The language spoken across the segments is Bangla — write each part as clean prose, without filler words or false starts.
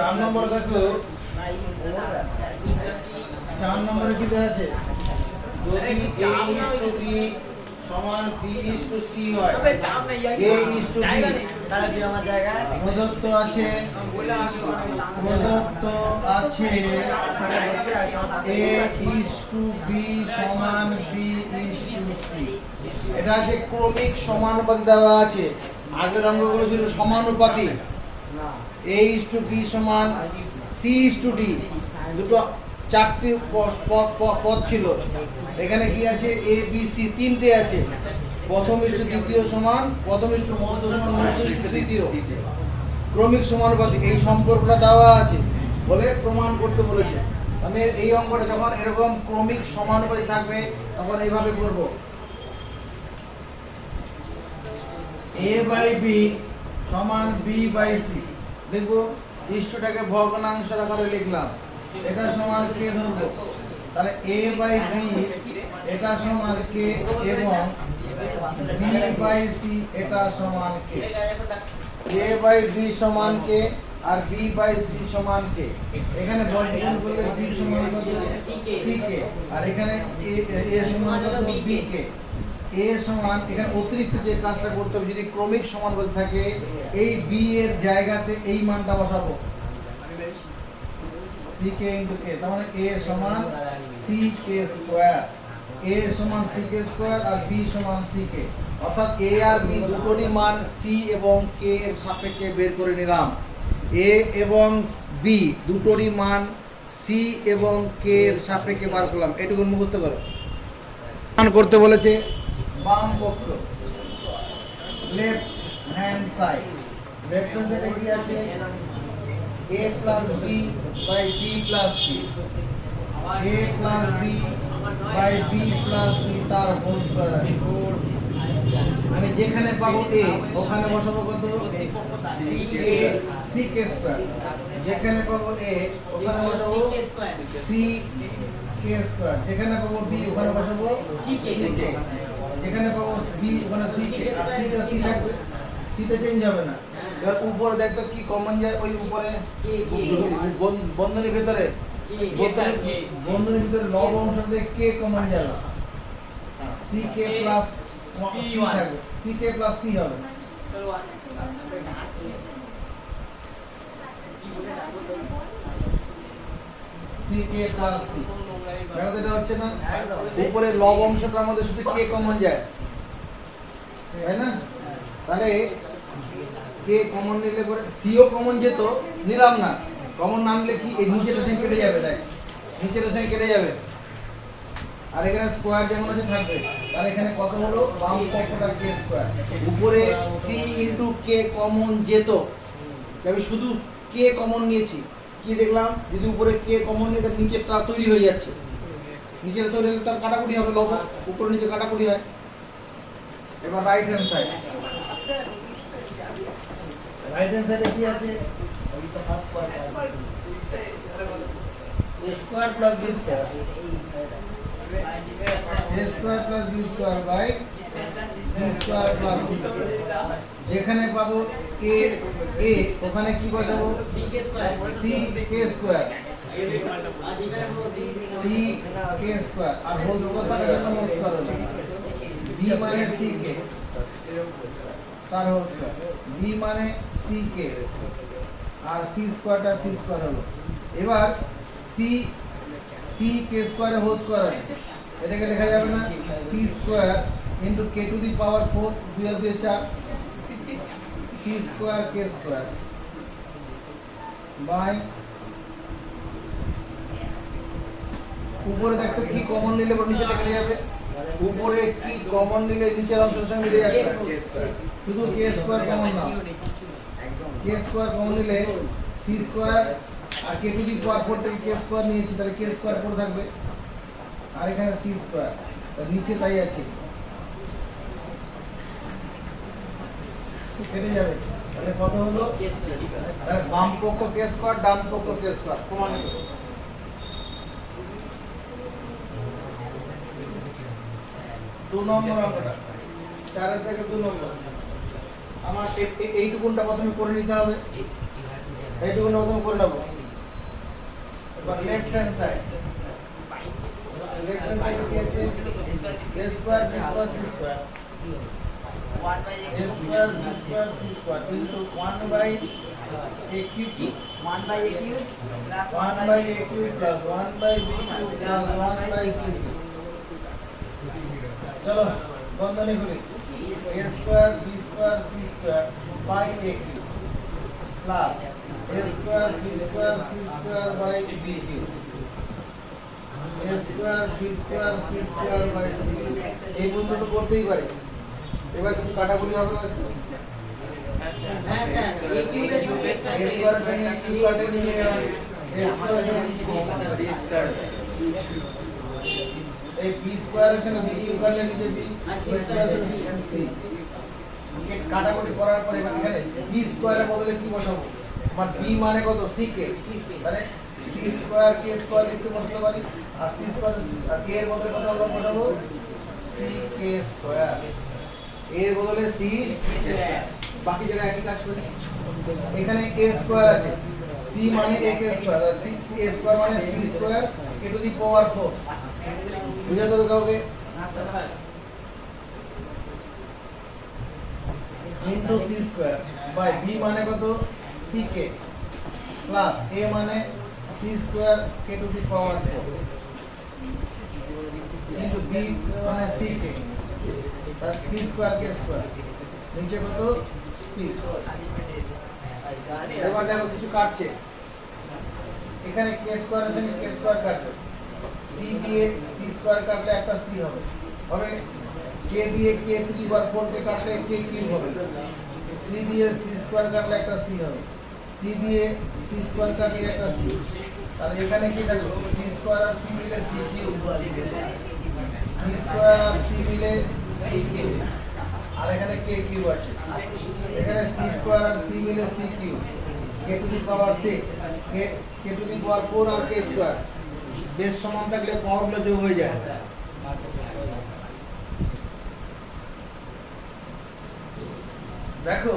4 নম্বরে দেখো, 4 নম্বরে কি দেওয়া আছে? যদি A/B সমান B/C হয়, A/B তাহলে কি আমার জায়গায় প্রদত্ত আছে A/B সমান B/C। এটা যে ক্রমিক সমানুপাতি দেওয়া আছে। আগের অঙ্কগুলো ছিল সমানুপাতি। A/B সমান C/D, দুটো 4টি পদ ছিল। এখানে কি আছে? ABC তিনটে আছে। প্রথম ইস্টু দ্বিতীয় সমান, প্রথম ইস্টু মধ্য সমান মধ্য ইস্টু দ্বিতীয়। ক্রমিক সমানুপাতি এই সম্পর্কটা দেওয়া আছে বলে প্রমাণ করতে বলেছে। আমি এই অঙ্কটা যখন এরকম ক্রমিক সমানুপাতি থাকবে তখন এইভাবে করব। A/B সমান B/C দেখবো, ইস্টুটাকে ভগ্নাংশের আকারে লিখলাম। এটা সমান K ধরবো, তাহলে A/B এটা সমান K এবং B/C এটা সমান K। A/B সমান K আর B/C সমান K। এখানে বর্গমূল করলে B সমান কত? CK, আর এখানে A সমান কত? BK। A সমান, এখানে অতিরিক্ত যে কাজটা করতে হবে, যদি ক্রমিক সমানুপাতি থাকে এই B এর জায়গাতে এই মানটা বসাবো, CK * K। তার মানে A সমান CK স্কয়ার, A সমান CK স্কয়ার আর B সমান CK। অর্থাৎ A আর B দুটোরই মান C এবং K এর সাপেক্ষে বের করে নিলাম। A এবং B দুটোরই মান C এবং K এর সাপেক্ষে বার করলাম। এটুকু মুখস্থ করো। মান করতে বলেছে বাম পক্ষ, left hand side. Left hand সাইডে কি আছে? A plus B by B plus C, A plus B by B plus C তার হোল স্কয়ার। আমি যেখানে পাবো A ওখানে বসাবো কত? A CK square. যেখানে পাবো A ওখানে বসাবো CK স্কয়ার। যেখানে পাবো B ওখানে বসাবো CK। যেখানে পাবো B ওখানে CK। আর Cটা C থাকবে, Cটা চেঞ্জ হবে না। এবার উপরে দেখো কি কমন যায়, ওই উপরে বন্ধনীর ভিতরে, বন্ধনীর ভিতরে লব অংশতে K কমন যাবে, CK প্লাস C থাকবে, CK প্লাস C হবে। CK প্লাস C এটা হচ্ছে না? উপরে লব অংশটার মধ্যে শুধু K কমন যায়, তাই না? তাহলে K কমন নিলে পরে সিও কমন যেত, নিলাম না। কমন না নিলে কি এই নিচের সঙ্গে কেটে যাবে, দেখ নিচের সঙ্গে কেটে যাবে। আর এখানে স্কয়ার যেমন আছে থাকবে। তাহলে এখানে কত হলো? বাম পক্ষটা K স্কয়ার। উপরে C * K কমন যেত, আমি শুধু K কমন নিয়েছি। কি দেখলাম? যদি উপরে K কমন নিয়ে তার নিচেরটা তৈরি হয়ে যাচ্ছে। নিচের তৈরি হলে তার কাটাকুটি হবে, লব উপরে নিচে কাটাকুটি হয়। এবার right hand side, right hand সাইডে কি আছে? A square plus B square, A square plus B square by B square plus C। যেখানে পাবো A ওখানে কি বসাবো? CK square. CK স্কয়ার আর হোল স্কয়ার জন্য হোল স্কয়ার হলো B মানে CK তার হোল স্কয়ার, B মানে CK আর C স্কয়ারটা C স্কয়ার হলো। এবার CK স্কয়ারের হোল স্কয়ার আছে, এটাকে লেখা যাবে না? C square into K to the power 4, 2 আর 2 4, C square K square by, উপরে দেখো কি কমন নিলে নিচেটা কেটে যাবে। উপরে কি কমন নিলে নিচের অংশের সঙ্গে মিলে যাচ্ছে, শুধু K স্কয়ার কমন না। K স্কয়ার কমন নিলে C স্কয়ার আর K টু দি পাওয়ার 4 থেকে K স্কয়ার নিয়েছি, তাহলে K স্কয়ার পড়ে থাকবে। আর এখানে C স্কয়ার, তার নিচে তাই আছে, কেটে যাবে। তাহলে কত হলো? বাম পক্ষ K স্কয়ার, ডান পক্ষ K স্কয়ার প্রমাণিত। 2 নম্বর অঙ্কটা, 4 থেকে 2 নম্বর। আমার এইটুকুনটা প্রথমে করে নিতে হবে। এইটুকু প্রথম করে নেবো। এবার left hand side, left hand সাইডে কি আছে? a square b square c square, a square b square c square into 1 by a cube, 1 by a cube plus 1 by a cube plus 1 by b cube plus 1 by c cube. চলো বন্ধনী খুলি, a square b square c square by a cube plus a square b square c square by b cube, a square b square c square by c cube. এই পর্যন্ত তো করতেই পারে। এবার কিছু কাটাকুটি হবে না? a স্কয়ার এখানে a কিউব কাটে নিয়ে a স্কয়ার এই b স্কয়ার এখানে b কিউব কাটলে নিচে b স্কয়ার c। কাটাকুটি করার পরে এখানে b স্কয়ারের বদলে কি বসাবো? আমার b মানে কত? c k, তাহলে c স্কয়ার k স্কয়ার লিখতে বসাতে পারি, আর c স্কয়ার আর k এর বদলে কত আমরা বসাবো? c k স্কয়ার, এর বদলে c, বাকি জায়গায় একই কাজ করি। এখানে a স্কয়ার আছে, c মানে a k স্কয়ার, আর c a স্কয়ার মানে c square k to the power 4। বুঝাতে হবে কাউকে? Into c square by b মানে কত? c k প্লাস a মানে c square k to the power 4 into b মানে c k plus c square k square, নিচে কত? c। এবার দেখো কিছু কাটছে, এখানে k স্কয়ার আছে, k স্কয়ার কাটবে, c দিয়ে c স্কয়ার কাটলে একটা c হবে, হবে k দিয়ে k টু দি পাওয়ার 4 কে কাটলে k কিউব হবে, c দিয়ে c স্কয়ার কাটলে একটা c হবে, c দিয়ে c স্কয়ার কাটলে একটা c। তাহলে এখানে কি থাকবে? c স্কয়ার আর c মিলে c কিউব, c স্কয়ার আর c মিলে c কিউব, আর এখানে k কিউব আছে, এখানে c স্কয়ার আর c মিলে c cube, k to the power 6, k to the power 4 আর k স্কয়ার, বেস সমান থাকলে পাওয়ারগুলো যোগ হয়ে যায়। দেখো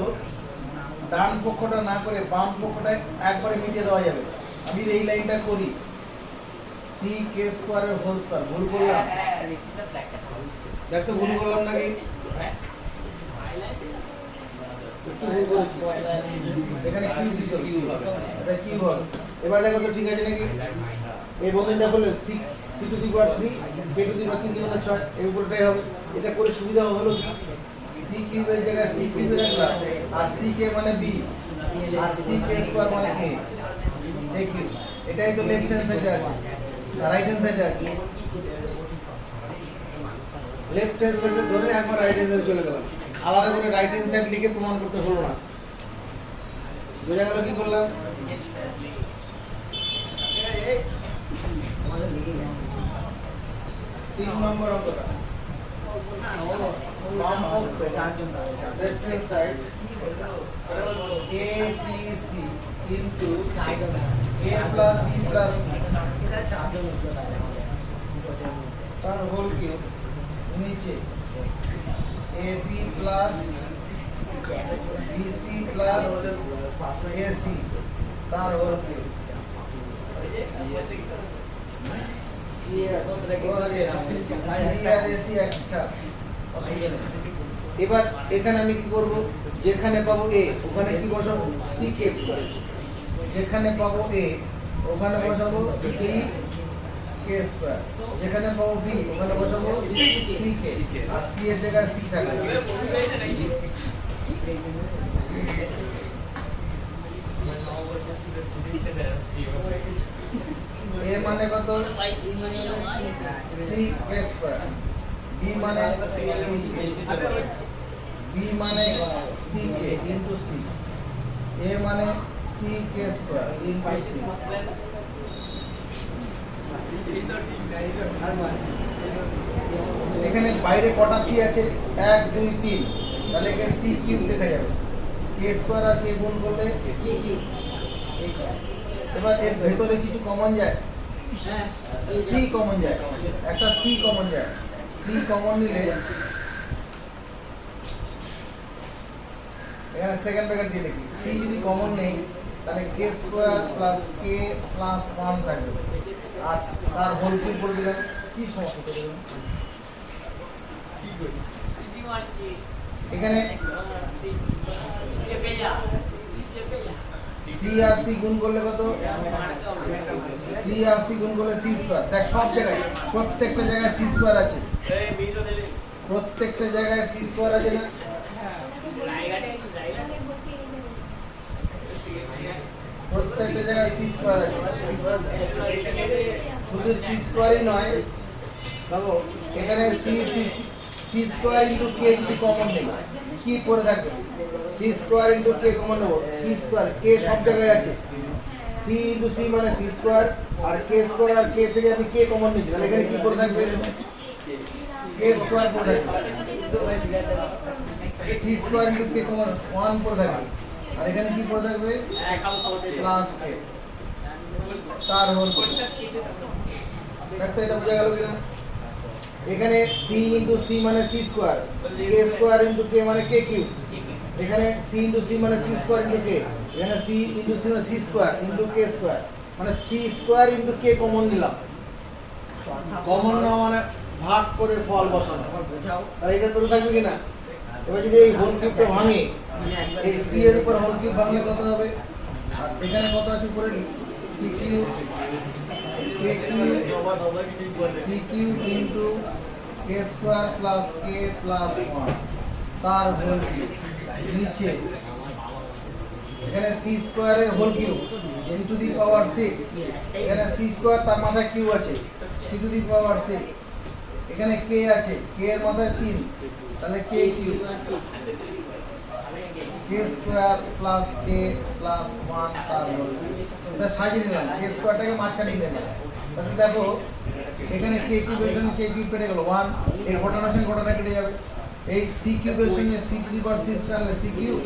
ডান পক্ষটা না করে বাম পক্ষটা একবারে মিটিয়ে দেওয়া যাবে। আমি এই লাইনটা করি, c k স্কয়ারের হোল স্কয়ার, ভুল করলাম? দেখো ভুল করলাম নাকি? একটু ভুল করেছি, এখানে কিউব দিতে হবে, এটা কিউব হবে। এবার দেখো তো ঠিক আছে নাকি? এই বন্ধনীটা হলো c two the power 3 k to the পাওয়ার 3 × 6, এই উপরটাই হবে। এটা করে সুবিধা হলো কি? c কিউবের জায়গায় c কিউব রাখলাম, আর c k মানে b, আর c k স্কয়ার মানে a, এই কিউব। এটাই তো লেফট হ্যান্ড সাইডে আছে, আর রাইট হ্যান্ড সাইডে আছে। লেফট হ্যান্ড সাইডে ধরে একবার রাইট হ্যান্ড সাইডে চলে গেলাম, আলাদা করে রাইট হ্যান্ড সাইড লিখে প্রমাণ করতে হলো না। বোঝা গেল কি করলাম? 3 নম্বর অঙ্কটা, বাম পক্ষ left hand side a b c into a plus b plus c তার হোল কিউব, নিচে ab plus bc plus ac তার হোল কিউব। এবার এখানে আমি কি করব? যেখানে পাবো a ওখানে কি বসাবো? c k square. যেখানে পাবো a ওখানে বসাবো c k স্কয়ার, যেখানে পাবো b ওখানে বসাবো c k, আর c এর জায়গায় c থাকবে। a মানে কত? c k স্কয়ার, b মানে c k, b মানে c k into c, a মানে c k square into c। এখানে বাইরে কটা c আছে? 1 2 3, তাহলে কে c কিউব লেখা যাবে, k স্কয়ার আর k গুণ করলে k কিউব। এবার এর ভেতরে কিছু কমন যায়, c কমন যায়, একটা c কমন যায়, c কমন নিলে এখানে সেকেন্ড ব্র্যাকেট দিয়ে দেখি, c যদি কমন নেই তাহলে কে স্কোয়ার প্লাস কে প্লাস 1 থাকবে। আর তার হোল কিউব করে দিলাম। কি সমস্যা করে দিলাম এখানে সি আর সি গুণ করলে কত? সি আর সি গুণ করলে সি স্কোয়ার। দেখ সব জায়গায় প্রত্যেকটা জায়গায় সি স্কোয়ার আছে, প্রত্যেকটা জায়গায় সি স্কোয়ার আছে না? প্রত্যেকটা জায়গায় সি স্কোয়ার আছে। শুধু সি স্কোয়ারই নয়, দেখো এখানে C C C square into K যদি কমন নেই কি করে থাকবে? C square into K common নেবো, সি স্কোয়ার কে সব জায়গায় আছে, সি ইন্টু সি মানে সি স্কোয়ার, আর কে স্কোয়ার আর কে থেকে আমি কে কমন নিচ্ছি, তাহলে এখানে কি করে থাকবে? কে স্কোয়ার করে থাকবে, C square into K common 1 করে থাকবে, আর এখানে কি করে থাকবে? প্লাস কে তার হোল। দেখো এটা বোঝা গেল কিনা? এখানে c ইনটু c মানে c square, k square into k মানে k কিউব। এখানে c ইনটু c মানে c স্কয়ার ইনটু k, এখানে c ইনটু c মানে c square into k square, মানে c square into k common নিলাম। কমন না মানে ভাগ করে ফল বসানো। আর এটা ধরে থাকবে কিনা? এবার যদি এই হোল কিউবটা ভাঙে, এই c এর উপর হোল কিউব ভাঙলে কত হবে? আর এখানে কত আছে উপরে? c cube k cube c cube into k square plus k plus 1 তার হোল কিউব। নিচে এখানে c স্কয়ারের whole cube into the power 6, এখানে c স্কয়ার তার মাথায় কিউব আছে c টু দি পাওয়ার 6, এখানে k আছে k এর মাথায় 3, তাহলে k cube k square plus k plus 1 তার হোল কিউব। এটা সাজিয়ে নিলাম, k স্কয়ারটাকে মাঝখানে নিলাম। তাহলে দেখো এখানে k কিউবের সঙ্গে k কিউব কেটে গেল 1, এই ঘটনার সঙ্গে ঘটনা কেটে যাবে। এই c কিউবের সঙ্গে c টু দি পাওয়ার 6 কাটলে c কিউব,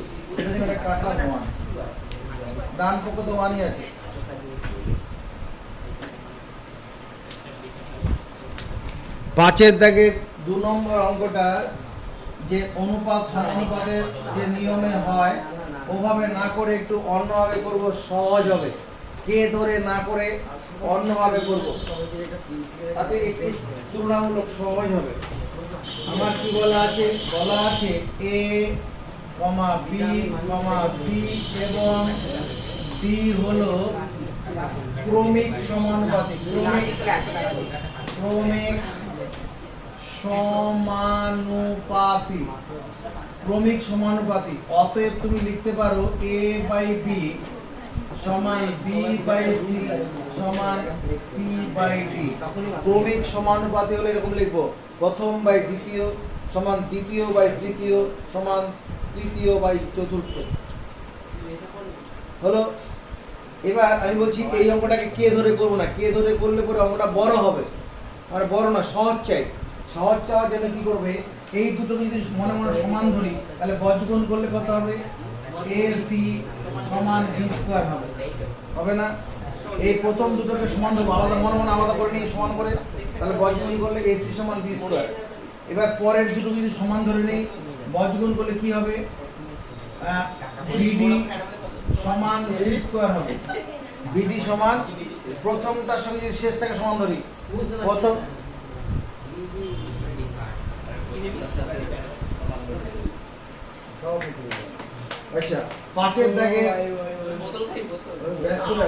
এটা কাটলাম 1, ডান পক্ষ তো 1ই আছে। পাঁচের দাগে 2 নম্বর অঙ্কটা যে অনুপাত সমানুপাতের যে নিয়মে হয় ওভাবে না করে একটু অন্যভাবে করব, সহজ হবে। কে ধরে না করে অন্যভাবে করব, তাতে একটু তুলনামূলক সহজ হবে। আমার কি বলা আছে? বলা আছে a, b, c এবং d হলো ক্রমিক সমানুপাতিক। ক্রমিক সমানুপাতিক, ক্রমিক সমানুপাতিক। অতএব তুমি লিখতে পারো a বাই b সমান b বাই c সমান c বাই d। ক্রমিক সমানুপাতিক হলে এরকম লিখবো, প্রথম বাই দ্বিতীয় সমান দ্বিতীয় বাই তৃতীয় সমান তৃতীয় বাই চতুর্থ। হলো। এবার আমি বলছি এই অঙ্কটাকে কে ধরে করবো না, কে ধরে করলে পরে অঙ্কটা বড় হবে, মানে বড় না সহজ চাই। সহজ চাওয়ার জন্য কি করবে? এই দুটোকে যদি মনে মনে সমান ধরি তাহলে বজ্রগুণ করলে কত হবে? ac সমান b স্কয়ার হবে, হবে না? এই প্রথম দুটোকে সমান ধরবো, আলাদা মনে মনে আলাদা করে নিয়ে সমান করে, তাহলে বজ্রগুণ করলে ac সমান b স্কয়ার। এবার পরের দুটো যদি সমান ধরে নেই, বজ্রগুণ করলে কি হবে? bd সমান c স্কয়ার হবে। bd সমান প্রথমটার সঙ্গে যদি শেষটাকে সমান ধরি, প্রথম আচ্ছা পাঁচের দাগে আচ্ছা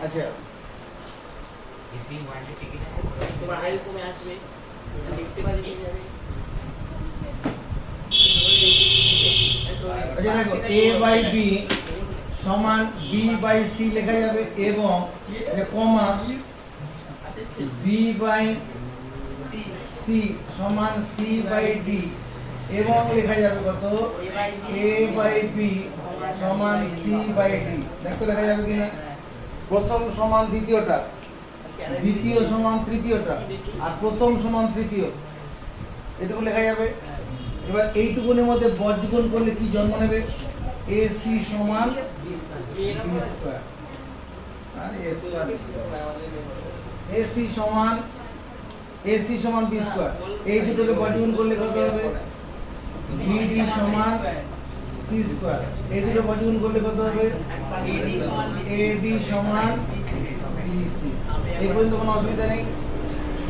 আচ্ছা দেখো a বাই b সমান b বাই c লেখা যাবে এবং কমা b বাই c সমান c বাই d এবং লেখা যাবে কত? a বাই b সমান c বাই d। দেখো লেখা যাবে কিনা? প্রথম সমান দ্বিতীয়টা, দ্বিতীয় সমান তৃতীয়টা, আর প্রথম সমান তৃতীয়, এটুকু লেখা যাবে। এবার এইটুকুনের মধ্যে বজ্রগুণ করলে কি জন্ম নেবে? ac সমান b স্কয়ার, আর a স্কয়ার ac সমান b স্কয়ার। এই দুটোকে বজ্রগুণ করলে কত হবে? b সমান সি স্কয়ার। এই দুটো বর্গমূল করলে কত হবে? এডি সমান বিসি। এই পর্যন্ত কোনো অসুবিধা নেই।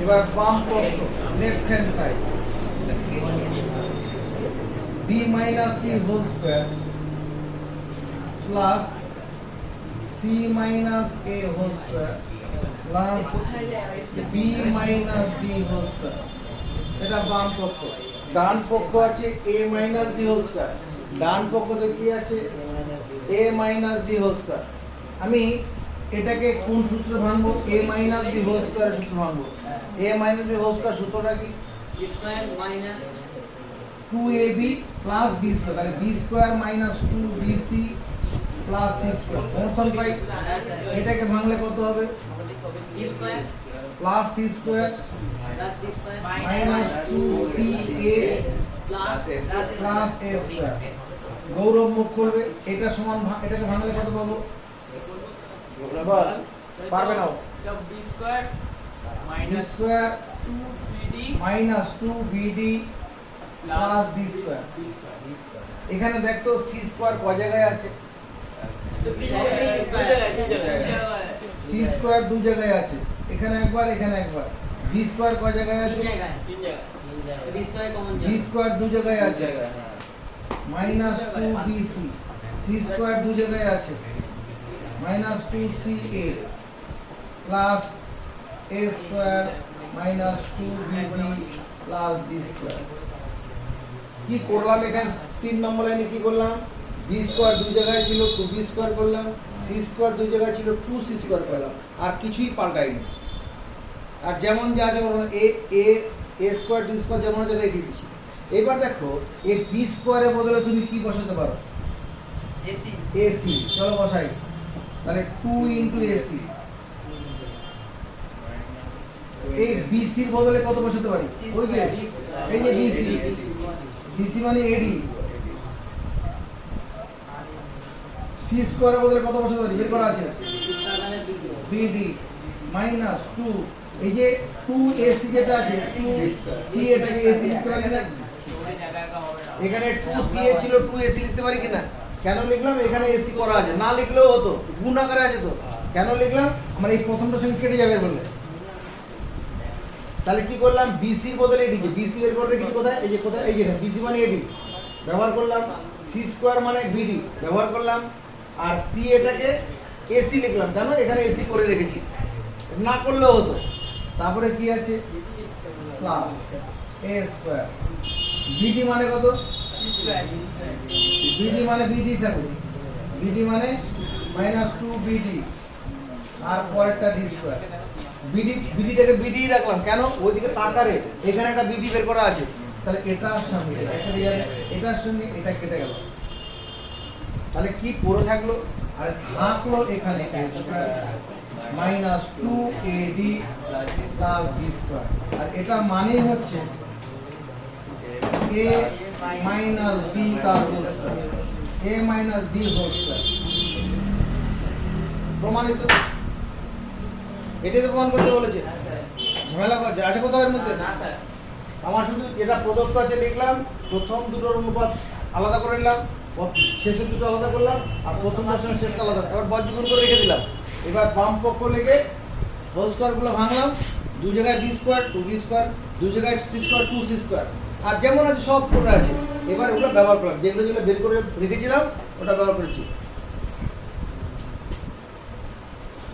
এবার বাম পক্ষ left hand side B minus C whole square plus C minus A whole square plus B minus D whole square. এটা বাম পক্ষ। ডান পক্ষ আছে A minus D whole square. ডান পক্ষতে কি আছে? A minus D whole square. আমি এটাকে কোন সূত্রে ভাঙবো? A minus D whole square সূত্রে ভাঙবো। A minus D whole square সূত্রটা কি? Square minus 2ab plus B square. তাহলে B square minus 2bc plus C square. সমস্ত পাই। এটাকে ভাঙলে কত হবে? Square plus C square plus square minus 2ca plus plus a square. গৌরব মুখ করবে। এটা সমান এটাকে ভাঙলে কত পাবো? বল পারবে না। সব B square B square 2bd minus 2bd plus B square. এখানে দেখতো সি স্কয়ার কয় জায়গায় আছে? সি স্কয়ার দু জায়গায় আছে। এখানে একবার, এখানে একবার। বি স্কয়ার কয় জায়গায় আছে? বি স্কয়ার দু জায়গায় আছে মাইনাস 2bc। সি স্কয়ার দু জায়গায় আছে minus 2ca plus a square minus 2bd plus b square. কি করলাম এখানে? 3 নম্বর লাইনে কি করলাম? বি স্কয়ার দু জায়গায় ছিল 2b স্কয়ার করলাম, সি স্কয়ার দু জায়গায় ছিল 2c স্কয়ার করলাম। আর কিছুই পাল্টাইনি। আর যেমন যা আছে এ স্কয়ার ডি স্কয়ার যেমন আছে রেখে দিচ্ছি। এবার দেখো এই বি স্কয়ারের বদলে তুমি কি বসাতে পারো? এসি। চলো বসাই। তাহলে 2 ইনটু এসি। এই বিসির বদলে কত বসাতে পারি? ওই যে এই যে বিসি। বিসি মানে এডি। সি স্কয়ারের বদলে কত বসাতে পারি? বের করা আছে বিডি মাইনাস 2। এই যে 2ac যেটা আছে 2c এটাকে ac লিখতে পারি না? এখানে 2ca ছিল 2ac লিখতে পারি কিনা? কেন লিখলাম? এখানে ac করা আছে। না লিখলেও হতো, গুণ আকারে আছে তো। কেন লিখলাম? আমার এই প্রথমটা সঙ্গে কেটে যাবে বলে। তাহলে কি করলাম? বিসি এর বদলে এডি। বিসি এর বদলে কি কোথায়? এই যে কোথায়? এই যে বিসি মানে এডি ব্যবহার করলাম। সি স্কয়ার মানে বিডি ব্যবহার করলাম। আর সি এটাকে এসি লিখলাম। জানো এখানে এসি করে রেখেছি, না করলেও হতো। তারপরে কি আছে? Plus a square. বিডি মানে কত? বিডি মানে বিডি থাকবে। বিডি মানে মাইনাস 2bd আর পরেরটা d স্কয়ার। বিডিটাকে বিডি রাখলাম। কেন? ওইদিকে তাকারে এখানে একটা বিডি বের করা আছে। তাহলে এটার সঙ্গে এটা কেটে যাবে, এটার সঙ্গে এটা কেটে গেল। তাহলে কি পড়ে থাকলো? আর থাকলো এখানে a square minus 2ad plus b square. আর এটা মানেই হচ্ছে a মাইনাস b তার whole square. a minus b whole square. প্রমাণিত। এটাই তো প্রমাণ করতে বলেছে। ঝামেলা আছে কোথাও এর মধ্যে? না স্যার। আমার শুধু যেটা প্রদত্ত আছে লিখলাম, প্রথম দুটোর অনুপাত আলাদা করে নিলাম, শেষের দুটো আলাদা করলাম, আর প্রথমটার সঙ্গে শেষটা আলাদা। এবার বজ্রগুণ করে রেখে দিলাম। এবার বাম পক্ষ লিখে হোল স্কয়ারগুলো ভাঙলাম। দু জায়গায় বি স্কয়ার 2b স্কয়ার, দু জায়গায় সি স্কয়ার 2c স্কয়ার। আর যেমন আছে সব করে আছে। এবার ওগুলো ব্যবহার করলাম। যেগুলো যেগুলো বের করে রেখেছিলাম ওটা ব্যবহার করেছি।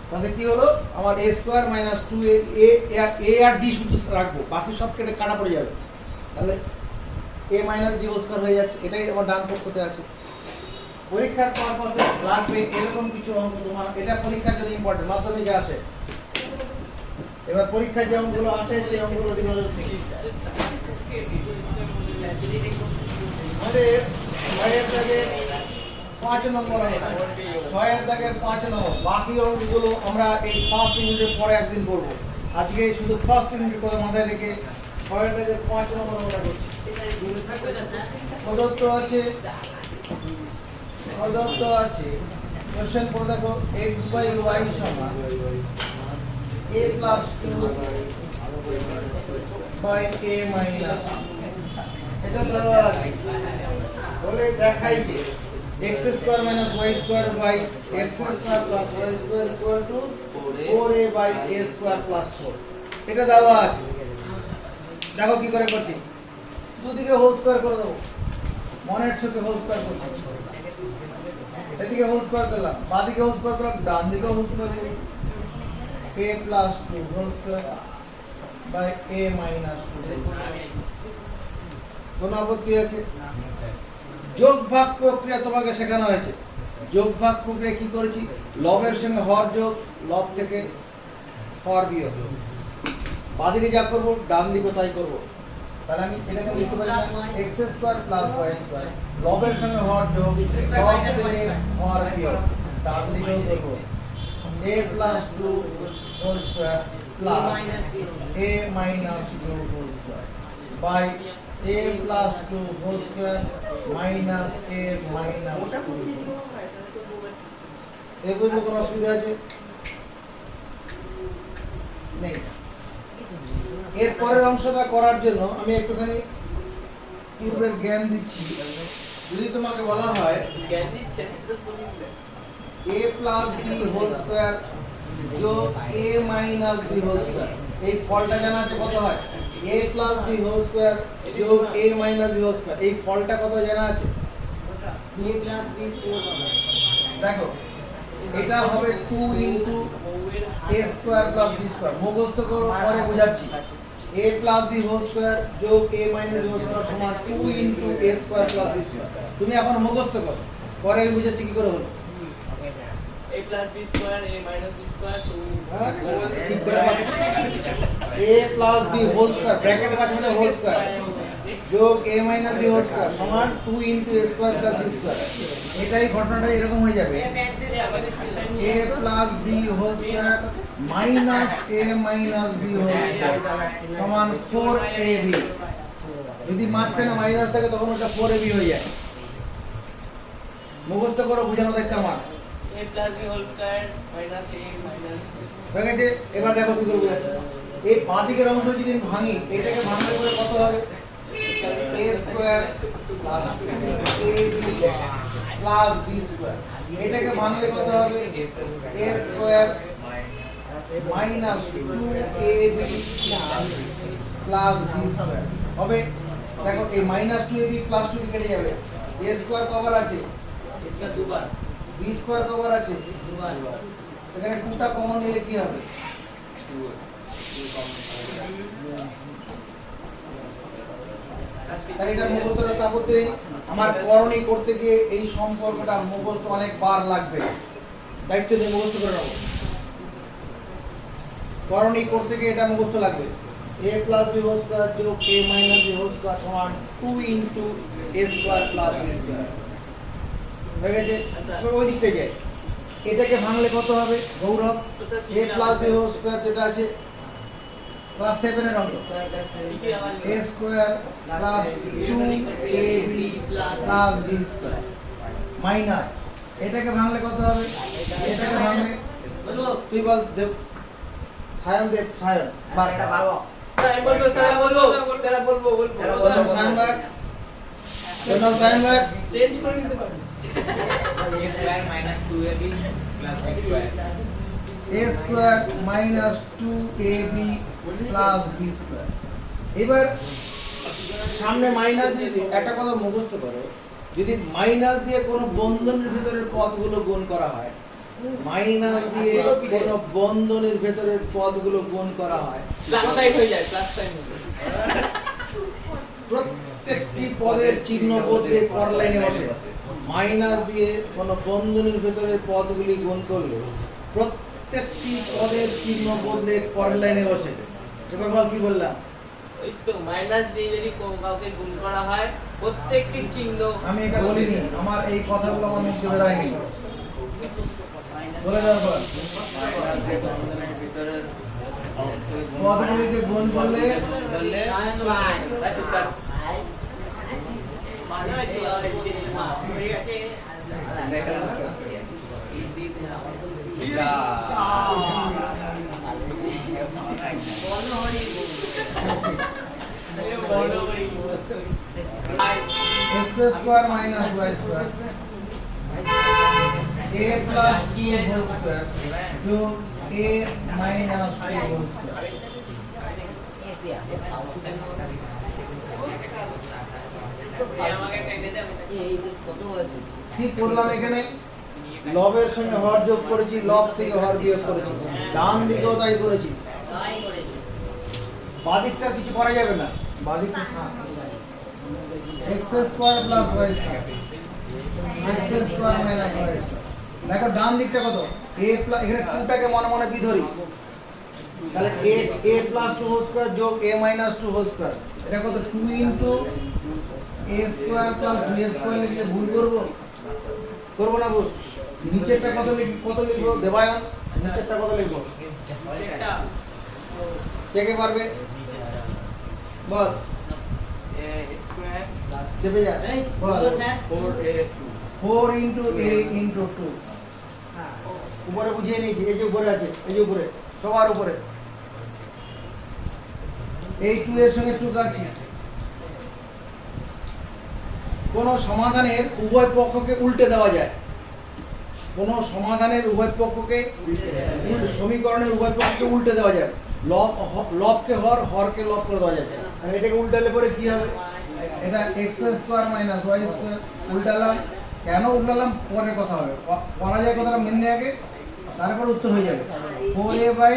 তাহলে কি হলো? আমার a স্কয়ার মাইনাস 2a আর d শুধু রাখবো, বাকি সব কেটে কাটা পড়ে যাবে। তাহলে a minus d whole square হয়ে যাচ্ছে। এটাই আমার ডান পক্ষতে আছে। পরীক্ষার পারপাসে লাগবে এরকম কিছু অঙ্ক তোমার। এটা পরীক্ষার জন্য ইম্পর্টেন্ট, মাধ্যমিকে আসে। এবার পরীক্ষায় যে অঙ্কগুলো আসে সেই অঙ্কগুলো দিকে নজর দিই। আমাদের 6 দাগে 5 নম্বর অঙ্ক, 6 দাগে 5 নম্বর। বাকি অঙ্কগুলো আমরা এই ফার্স্ট ইউনিটের পরে একদিন করব। আজকে শুধু ফার্স্ট ইউনিটের কথা মাথায় রেখে 6 দাগে 5 নম্বর অঙ্কটা করছি। প্রদত্ত আছে কোশ্চেন পড়ে দেখো x বাই y সমান a plus 2 by a minus. এটা দেওয়া আছে করে দেখাই যে x square minus y square by x square plus y square equal to 4a by a square plus 4 এটা দেওয়া আছে। দেখো কি করে করছি, দুদিকে হোল স্কয়ার করে দেবো, মনের সুখে হোল স্কয়ার করছি, এদিকে হোল স্কয়ার করলাম, বাদিকে হোল স্কয়ার করলাম, ডান দিকে হোল স্কয়ার করলাম, a plus 2 whole square by a minus 2। কোন আপত্তি আছে? যোগ ভাগ প্রক্রিয়া তোমাকে শেখানো হয়েছে। যোগ ভাগ প্রক্রিয়া কি করেছি, লবের সঙ্গে হর যোগ, লব থেকে হর বিয়োগ, বাদিকে যা করব ডান দিকে তাই করব। তাহলে আমি এটাকে লিখতে পারি x square plus y square, লবের সঙ্গে হর যোগ, লব থেকে হর বিয়োগ, ডান দিকেও করব a plus 2 whole square plus a minus 2 whole square by a plus 2 whole square minus a minus 2। এই বুঝতে কোনো অসুবিধা আছে? নেই। এর পরের অংশটা করার জন্য আমি একটুখানি পূর্বের জ্ঞান দিচ্ছি। যদি তোমাকে বলা হয় জ্ঞান দিচ্ছেন সেটা তুমি a plus b whole square যোগ a minus b whole square, এই ফলটা জানা আছে কত হয়? a plus b whole square যোগ a minus b whole square, এই ফলটা কত জানা আছে? a plus b 4 হবে। দেখো এটা হবে 2 into a square plus b square, মুখস্থ করো পরে বোঝাচ্ছি। a plus b whole square যোগ a minus b whole square সমান 2 into a square plus b square. তুমি এখন মুখস্থ করো, পরে আমি বুঝাচ্ছি কি করে হলো। a plus b square a minus b square 2 ঠিক করে পাচ্ছি। a plus b whole square ব্র্যাকেটের মাঝে মানে হোল স্কয়ার যোগ a minus b whole square সমান 2 into a square plus b square. এটাই ঘটনাটা এরকম হয়ে যাবে, a plus b whole square minus a minus b whole square সমান 4ab। যদি মাঝখানে মাইনাস থাকে তখন ওটা 4ab হয়ে যায়। মুখস্থ করো, বুঝানো দেখতে আমার a plus b whole square minus a minus হয়ে গেছে। এবার দেখো কি করে বোঝাচ্ছি। এই বাঁদিকের অংশ যদি আমি ভাঙি, এটাকে ভাঙলে করে কত হবে? a square plus ab plus b square, এটাকে ভাঙলে কত হবে? a square minus 2ab plus b square হবে। দেখো এই মাইনাস 2ab প্লাস 2 কেটে যাবে, a স্কয়ার কভার আছে, इसका দুবার b স্কয়ার কভার আছে, দুবার এখানে 2টা কমন নিলে কি হবে? তাই এটা মুখস্থটা তাপত্রে আমার করণী করতে গিয়ে এই সম্পর্কটা মুখস্থ অনেকবার লাগবে, দায়িত্ব দিয়ে মুখস্থ করে নেবো। করণী করতে গিয়ে এটা মুখস্থ লাগবে, a plus b whole square যোগ a minus b whole square সমান 2 into a square plus b square হয়ে গেছে। এবার ওই দিকটা যাই, এটাকে ভাঙলে কত হবে Gaurav? a plus b whole square যেটা আছে ক্লাস 7 এর অঙ্ক, a square plus 2ab plus b square minus, এটাকে ভাঙলে কত হবে? এটাকে ভাঙলে বলবো তুই বল দেব, সায়ন দেব, সায়ন বারটা বারো স্যার বলবো স্যার বলবো স্যার বলবো বলবো সায়ন ভাই, বললাম সায়ন ভাই চেঞ্জ করে নিতে পারি a square minus 2ab plus b square a square minus 2ab plus b square. এবার সামনে মাইনাস দিয়ে একটা কথা মুখস্থ করো, যদি মাইনাস দিয়ে কোনো বন্ধনের ভিতরের পদগুলো গুণ করা হয়, মাইনাস দিয়ে কোনো বন্ধনের ভিতরের পদগুলো গুণ করা হয়, প্লাস সাইন হয়ে যায় প্লাস সাইন প্রত্যেকটি পদের চিহ্ন বদলে পর লাইনে বসে। মাইনাস দিয়ে কোনো বন্ধনের ভিতরের পদগুলি গুণ করলে প্রত্যেকটি পদের চিহ্ন বদলে পর লাইনে বসে। এবার বল কি বললাম? ওই তো মাইনাস দিয়ে যদি কাউকে গুণ করা হয় প্রত্যেকটি চিহ্ন আমি এটা বলিনি, আমার এই কথাগুলো আমার মুখে বেরোয়নি, বলে দেওয়ার পর ভিতরের পদগুলিকে গুণ করলে x square minus Y square a plus 2 whole square যোগ a মাইনাস 2 হোল স্কয়ার। কি করলাম এখানে? লবের সঙ্গে হর যোগ করেছি, লব থেকে হর বিয়োগ করেছি, ডান দিকেও তাই করেছি। বাদিকটা কিছু করা যাবে না, বাদিকটা x square plus y square x square minus y square. দেখো ডান দিকটা কত? a প্লাস, এখানে 2 টাকে মনে মনে বি ধরি, তাহলে a প্লাস 2 হোল স্কয়ার যোগ a মাইনাস 2 হোল স্কয়ার, এটা কত? 2 into a square plus b square লিখলে ভুল করব? করব না ভুল? নিচেরটা কত লিখবো দেবায়ন? নিচেরটা কত লিখবো? কে পারবে বল? চেপে যা বল। 4 ইনটু a ইনটু 2, উপরে বুঝিয়ে নিয়েছি, এই যে উপরে আছে, এই যে উপরে, সবার উপরে এই 2 এর সঙ্গে 2 কাটছি। কোন সমাধানের উভয় পক্ষকে উল্টে দেওয়া যায়, কোন সমাধানের উভয় পক্ষকে সমীকরণের উভয় পক্ষকে উল্টে দেওয়া যায়। লবকে হর, হরকে লব করে দেওয়া যাবে। আর এটাকে উল্টালে পরে কি হবে? এটা x square minus y square উল্টালাম। কেন উল্টালাম পরে কথা হবে, করা যায় কথাটা মেনে আগে, তারপর উত্তর হয়ে যাবে 4a by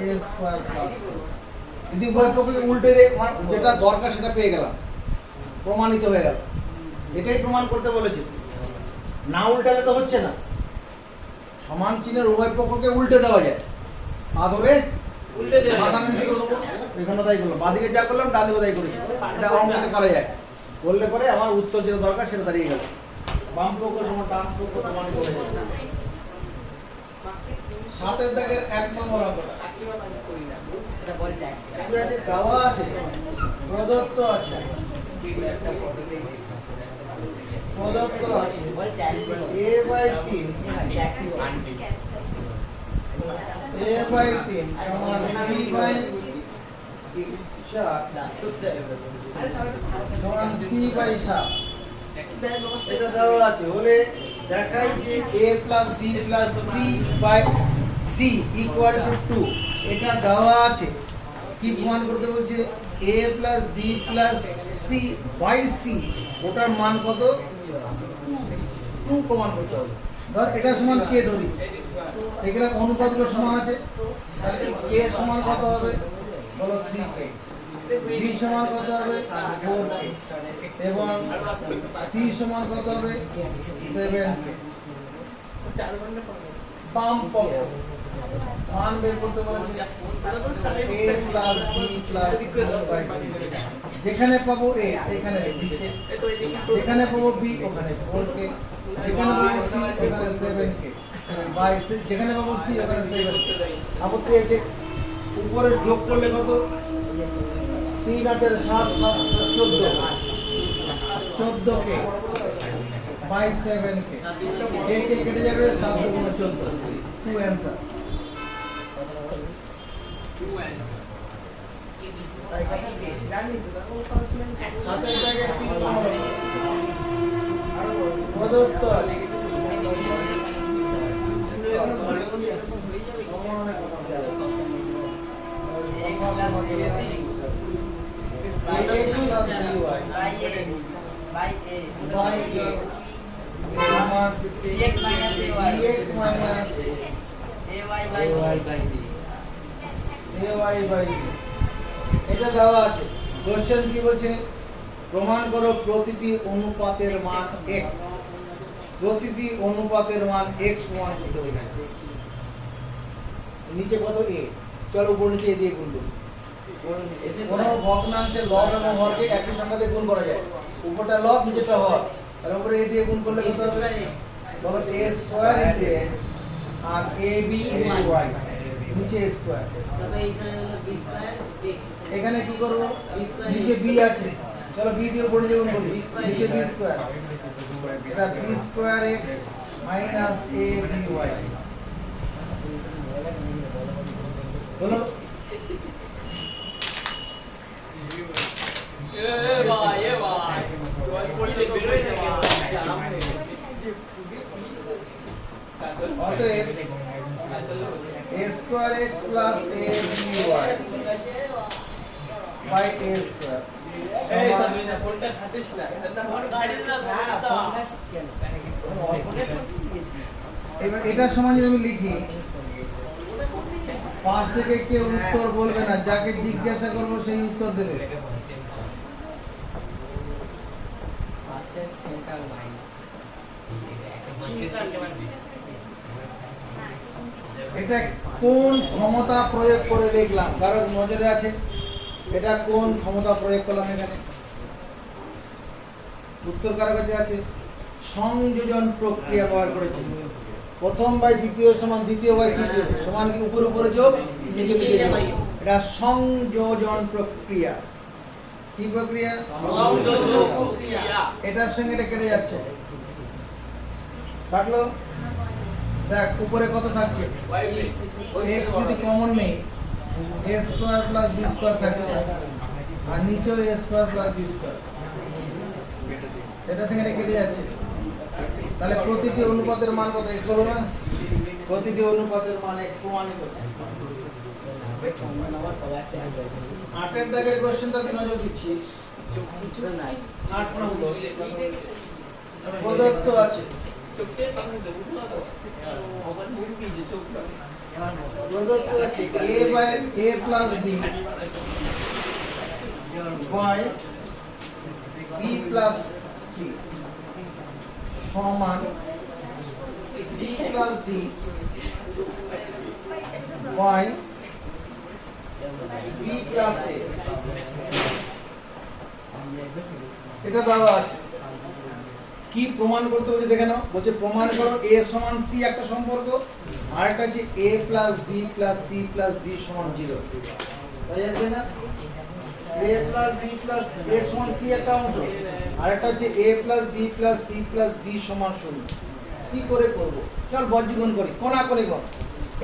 a square plus. যদি উভয় পক্ষকে উল্টে দেয়, যেটা দরকার সেটা পেয়ে গেলাম, প্রমাণিত হয়ে গেল। এটাই প্রমাণ করতে বলেছে, না উল্টালে তো হচ্ছে না। সমান চিহ্নের উভয় পক্ষকে উল্টে দেওয়া যায়, পা ধরে মাথা নিচে করে দেবো। এখানে তাই করলাম, বাঁদিকে যা করলাম ডান দিকে তাই করেছি। এটা অঙ্কতে করা যায়, করলে পরে আমার উত্তর যেটা দরকার সেটা দাঁড়িয়ে গেল। বাম পক্ষ সমান ডান পক্ষ প্রমাণিত হয়ে যাবে। 7 দাগের 1 নম্বর অঙ্কটা দেওয়া আছে, প্রদত্ত আছে, প্রদত্ত আছে a বাই 3 সমান b বাই 4 সমান c বাই 7। এটা দেওয়া আছে হলে দেখাই যে a plus b plus c by c equal to 2। এটা দেওয়া আছে, কি প্রমাণ করতে বলছে? a plus b plus c by c, ওটার মান কত? 2 প্রমাণ করতে হবে। ধর এটা সমান k ধরি, এখানে অনুপাতগুলো সমান আছে, তাহলে a সমান কত হবে বলো? 3k। b সমান কত হবে? 4k। এবং c সমান কত হবে? 7k। বাম পক্ষ মান বের করতে বলেছে a plus b plus c by c। যেখানে পাবো a এখানে 3k, যেখানে পাবো b ওখানে 4k, যেখানে পাবো c ওখানে 7k, বাই যেখানে পাবো c ওখানে 7k। আপত্তি আছে? উপরে যোগ করলে কত? 3 আর 7 14k বাই 7k। কে কেটে যাবে, 7 গুণ 14, 2 অ্যানসার। সাথে জায়গায় 3 নম্বর প্রদত্ত আছে এটা দেওয়া আছে। কোশ্চেন কি বলছে? প্রমাণ করো প্রতিটি অনুপাতের মান x। প্রতিটি অনুপাতের মান x প্রমাণ করতে হবে। নিচে কত a, চলো উপর নিচে দিয়ে গুণ করি। কোন ভগ্নাংশের লব এবং হরকে একই সংখ্যা দিয়ে গুণ করা যায়। উপরটা লব, নিচেটা হর, তাহলে উপরে a দিয়ে গুণ করলে কত হবে বলো? a স্কয়ার ইনটু x আর ab ইনটু y, নিচে a স্কয়ার। এখানে কি করব? নিচে b আছে, চলো b দিয়ে উপর নিচে গুণ করি, নিচে b স্কয়ার, এটা b square x minus a b y বলো। এ ভাই x plus a by by a square এই তুমি না ফোনটা খাতিস না এটা আমার গাড়ির না এবার এটার সমান যদি আমি লিখি 5 থেকে কেউ উত্তর বলবে না, যাকে জিজ্ঞাসা করব সেই উত্তর দেবে। এটা কোন ক্ষমতা প্রয়োগ করে লিখলাম, কারণ নজরে আছে এটা কোন ক্ষমতা প্রয়োগ করলাম এখানে? উত্তর কার কাছে আছে? সংযোজন প্রক্রিয়া ব্যবহার করেছি। প্রথম বাই দ্বিতীয় সমান দ্বিতীয় বাই তৃতীয় সমান কি উপর উপরে যোগ নিচে নিচে যোগ। এটা সংযোজন প্রক্রিয়া। কি প্রক্রিয়া? সংযোজন প্রক্রিয়া। এটার সঙ্গে এটা কেটে যাচ্ছে, কাটলো। দেখ উপরে কত থাকছে, x যদি কমন নেই a square plus b square থাকছে, আর নিচেও a square plus b square, এটার সঙ্গে এটা কেটে যাচ্ছে। তাহলে প্রতিটি অনুপাতের মান কত? x হলো না? প্রতিটি অনুপাতের মান x প্রমাণিত। 8 এর দাগের কোশ্চেনটা দিয়ে নজর দিচ্ছি। 8 নম্বর প্রদত্ত আছে, প্রদত্ত আছে a by a plus b by b plus c সমান c plus d by b plus a। এটা দেওয়া আছে। কি প্রমাণ করতে বলছে দেখে নাও। বলছে প্রমাণ করো a সমান c একটা সম্পর্ক, আর একটা হচ্ছে a plus b plus c plus d সমান 0। তাই আছে না? a plus b plus a সমান c একটা অংশ, আর একটা হচ্ছে a plus b plus c plus d সমান 0। কি করে করব? চল বজ্রগুণ করি, কোণাকুণি গুণ।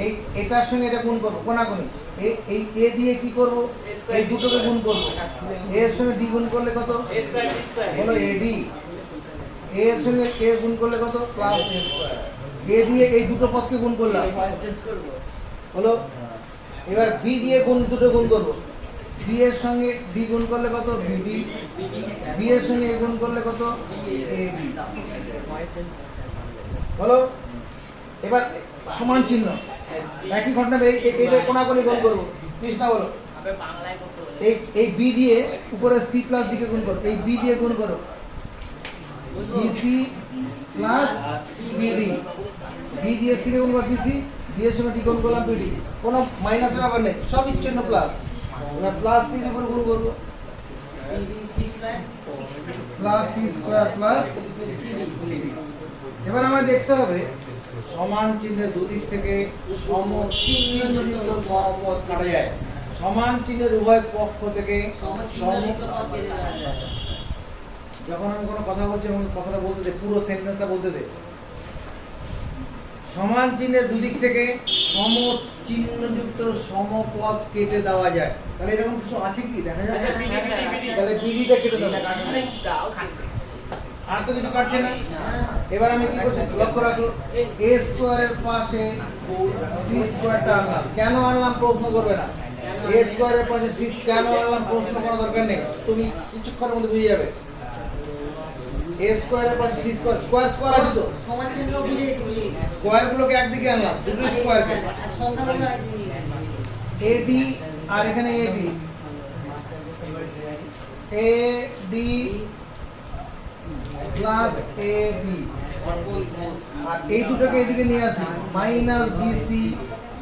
এই এটার সঙ্গে এটা গুণ করব, কোণাকুণি। এই a দিয়ে কি করব? এই দুটোকে গুণ করব। a এর সঙ্গে d গুণ করলে কত? a স্কয়ার b স্কয়ার বলো ad। a এর সঙ্গে a গুণ করলে কত? Plus a square. a দিয়ে এই দুটো পদকে গুণ করলাম, হলো। এবার b দিয়ে দুটো গুণ করব। b এর সঙ্গে d গুণ করলে কত? bd। b এর সঙ্গে a গুণ করলে কত? ab। হলো। এবার সমান চিহ্ন, একই ঘটনা। এইটা কোণাকুণি গুণ করব। কৃষ্ণা বলো। এই b দিয়ে উপরে c প্লাস d কে গুণ করো। এই b দিয়ে গুণ করো, bc প্লাস bd। b দিয়ে c কে গুণ করো bc, b এর সঙ্গে d গুণ করলাম bd। কোনো মাইনাসের ব্যাপার নেই, সব চিহ্ন প্লাস। এবার প্লাস c এর উপরে গুণ করব, plus c square plus cd। এবার আমাদের দেখতে হবে সমান চিহ্নের দুদিক থেকে সমচিহ্নযুক্ত সমপদ কাটা যায়। সমান চিহ্নের উভয় পক্ষ থেকে যখন আমি কোনো কথা বলছি এবং কথাটা বলতে দে, পুরো সেন্টেন্সটা বলতে দে। সমান চিহ্নের দুদিক থেকে সমচিহ্নযুক্ত সমপদ কেটে দেওয়া যায়। তাহলে এরকম কিছু আছে কি দেখা যাচ্ছে? তাহলে বিডিটা কেটে দেবো, আর তো কিছু কাটছে না। এবার আমি কি করছি লক্ষ্য রাখো, a স্কয়ারের পাশে c স্কয়ারটা আনলাম। কেন আনলাম প্রশ্ন করবে না। a স্কয়ারের পাশে c কেন আনলাম প্রশ্ন করার দরকার নেই, তুমি কিছুক্ষণের মধ্যে বুঝে যাবে। a স্কয়ারের পাশে c স্কয়ার, স্কয়ার স্কয়ার আছে তো, সমান চিহ্ন বুঝিয়েছি। স্কয়ার গুলোকে একদিকে আনলাম, দুটো স্কয়ারকে। সংখ্যাগুলো ad আর এখানে ab, ad প্লাস ab, আর এই দুটোকে এদিকে নিয়ে আসি, মাইনাস bc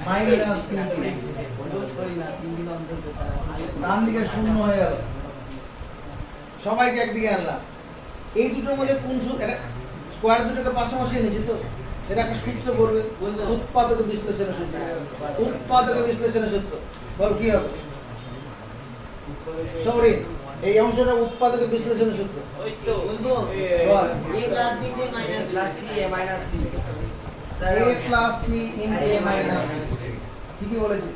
মাইনাস cd। ডান দিকে শূন্য হয়ে গেল, সবাইকে একদিকে আনলাম। এই দুটোর মধ্যে কোন এটা স্কয়ার দুটোকে পাশাপাশি এনেছি তো, এটা একটা সূত্র করবে, উৎপাদক বিশ্লেষণের সূত্র। উৎপাদক বিশ্লেষণের সূত্র বল কি হবে? সৌরিন, এই অংশটা উৎপাদক বিশ্লেষণের সূত্র। ওই তো বলবো বল। a প্লাস b তে minus plus c a minus c a plus c into a minus c। ঠিকই বলেছিস।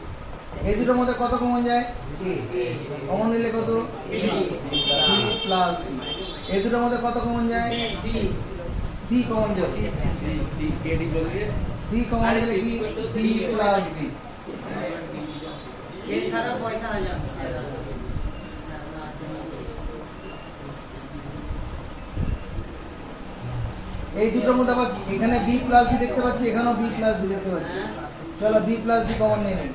এই দুটোর মধ্যে কত কমন যায়? a। কমন নিলে কত? b plus d। এই দুটোর মধ্যে কত কমন যায়? c কমন যাবে। c কমন গেলে কি? b plus d। এর দ্বারা পয়সা হয়ে যাবে এই দুটোর মধ্যে আবার কি? এখানে বি প্লাস বি দেখতে পাচ্ছি, এখানেও বি প্লাস বি দেখতে পাচ্ছি। চলো বি প্লাস বি কমন নিয়ে নিই,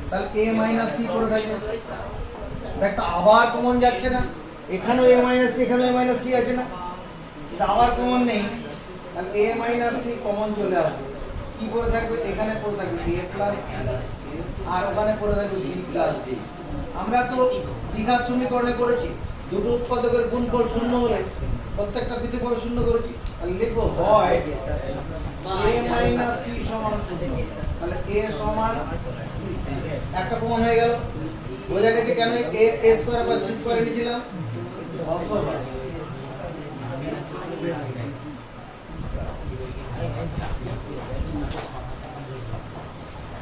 তাহলে এ মাইনাস সি করে থাকবে। দেখ তো আবার কমন যাচ্ছে না, এখানেও এ মাইনাস সি, এখানেও এ মাইনাস সি আছে না, এটা আবার কমন নেই, তাহলে এ মাইনাস সি কমন চলে আসবে। কি পড়ে থাকবে? এখানে পড়ে থাকবে এ প্লাস আর ওখানে পড়ে থাকবে বি প্লাস বি। আমরা তো দ্বিঘাত সমীকরণে করেছি, দুটো উৎপাদকের গুণফল শূন্য হলে প্রত্যেকটা পৃথকভাবে শূন্য করেছি, তাহলে লিখবো হয় এ মাইনাস সি সমান শূন্য, তাহলে এ সমান সি। একটা প্রমাণ হয়ে গেল, বোঝা গেছে কেন এ স্কয়ার বা সি স্কয়ার নিয়েছিলাম। অথবা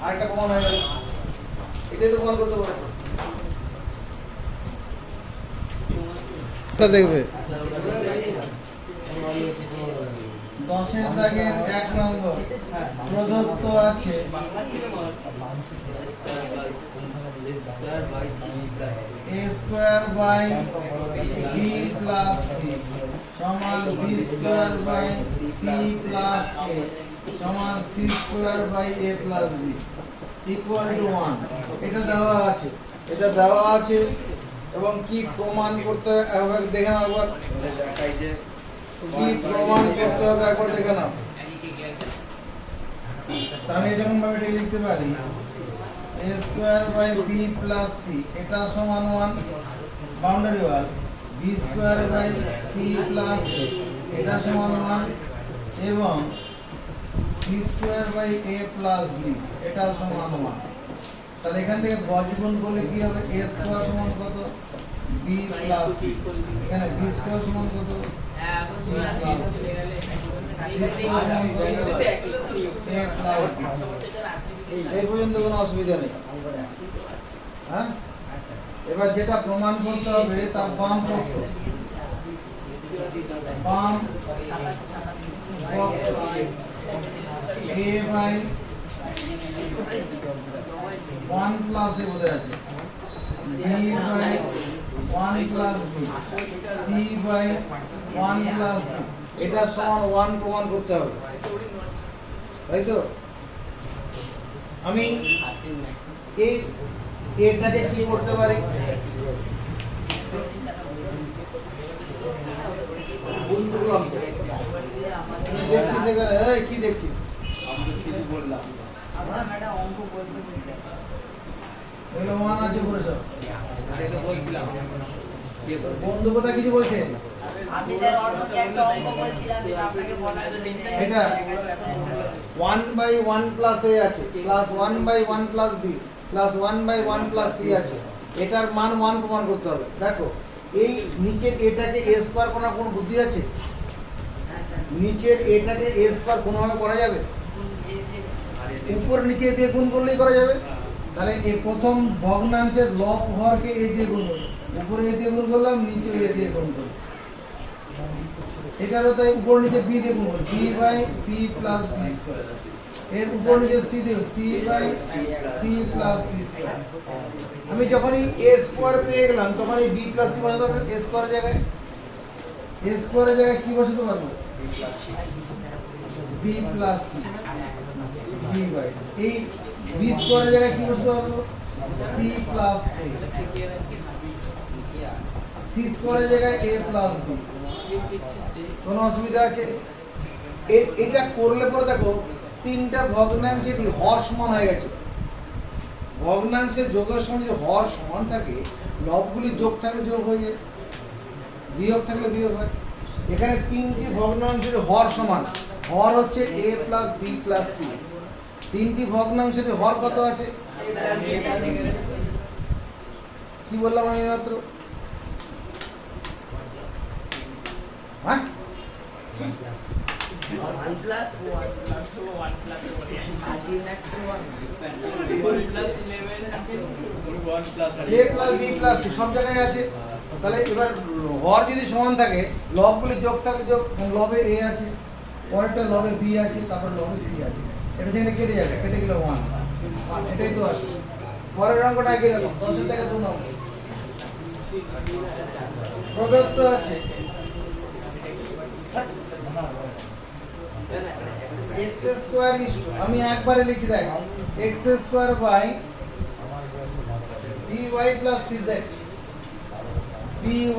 আরেকটা প্রমাণ হয়ে গেল, এটাই তো প্রমাণ করতে পারবো। দেখবে 10-এর দাগের 1 নম্বর প্রদত্ত আছে a square by b plus c সমান b square by c plus a সমান c square by a plus b equal to 1। এটা দেওয়া আছে, এটা দেওয়া আছে এবং কি প্রমাণ করতে হবে দেখে নাও একবার। কি প্রমাণ করতে হবে একবার দেখে নাও। আমি এরকম ভাবে এটা লিখতে পারি a square by b plus c এটা সমান 1, boundary wall b square by c plus a এটা সমান 1 এবং c square by a plus b এটা সমান 1। তাহলে এখান থেকে গজ গুণ করলে কি হবে? a স্কয়ার সমান কত? b plus c। এখানে b স্কয়ার সমান কত? c plus a plus b। এই পর্যন্ত কোনো অসুবিধা নেই, হ্যাঁ? এবার যেটা প্রমাণ করতে হবে তার বাম পক্ষ, বাম পক্ষ a বাই 1 প্লাস a বোধহয় আছে, b by 1 plus b, c by 1 plus c এটা সমান 1 প্রমাণ করতে হবে, তাই তো? আমি এই এটাকে কি করতে পারি? গুণ করলাম তো। দেখছিস এখানে? এই কি দেখছিস? আমি তো ঠিক বললাম। এগুলো ওয়ান আছে করেছ, এটা তো বলছিলাম। বন্ধু কথা কিছু বলছে? আমি স্যার অন্যকে একটা অঙ্ক বলছিলাম যেটা আপনাকে বলার জন্য এটা 1 বাই 1 প্লাস a আছে plus 1 by 1 plus b plus 1 by 1 plus c আছে, এটার মান 1 প্রমাণ করতে হবে। দেখো এই নিচের এটাকে a স্কয়ার করার কোনো বুদ্ধি আছে? নিচের এটাকে a স্কয়ার কোনোভাবে করা যাবে? উপর নিচে দিয়ে গুণ করলেই করা যাবে। তাহলে এই প্রথম ভগ্নাংশের লব হরকে a দিয়ে গুণ করব, উপরে a দিয়ে গুণ করলাম, নিচে a দিয়ে গুণ করলাম। এটারও তাই উপর নিচে b দিয়ে গুণ করব, b by b plus b square. এর উপর নিচে c দিয়ে c by c plus c square. আমি যখনই a স্কয়ার পেয়ে গেলাম তখন এই b প্লাস c বসাতে পারবো a স্কয়ারের জায়গায়। a স্কয়ারের জায়গায় কি বসাতে পারবো? b plus c b by এই b স্কয়ারের জায়গায় কি বসাতে পারবো? c প্লাস a c স্কয়ারের জায়গায় a প্লাস b। কোনো অসুবিধা আছে? এটা করলে পরে দেখো তিনটা ভগ্নাংশের হর সমান হয়ে গেছে। ভগ্নাংশের যোগের সময় যদি হর সমান থাকে, লবগুলি যোগ থাকলে যোগ হয়ে যায়, বিয়োগ থাকলে বিয়োগ হয়। এখানে তিনটি ভগ্নাংশের হর সমান, হর হচ্ছে a plus b plus c। তিনটি ভগ্নাংশের হর কত আছে? কি বললাম আমি মাত্র? হ্যাঁ, a plus b plus c সব জায়গায় আছে। তাহলে এবার হর যদি সমান থাকে, লবগুলি যোগ থাকলে যোগ, লবে a আছে, পরেরটা লবে b আছে, তারপর লবে c আছে, এটা যেখানে কেটে যাবে, কেটে গেলে 1। এটাই তো আসে। পরের অঙ্কটা এগিয়ে গেল 10 থেকে 2 নম্বর প্রদত্ত আছে x স্কয়ার ইজ আমি একবারে লিখি দেখ x square by by plus cz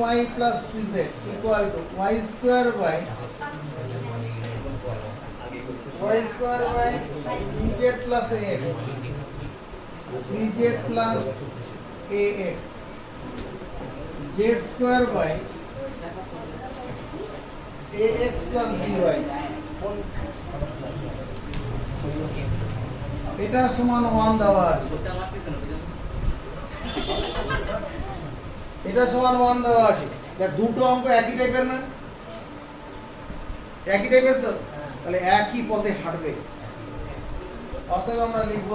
by plus cz equal to y square by cz plus ax cz plus ax z square by ax plus by এটা সমান 1 দেওয়া আছে এটা সমান 1 দেওয়া আছে দেখ দুটো অঙ্ক একই টাইপের না একই টাইপের তো তাহলে একই পথে হাঁটবে অতএব আমরা লিখব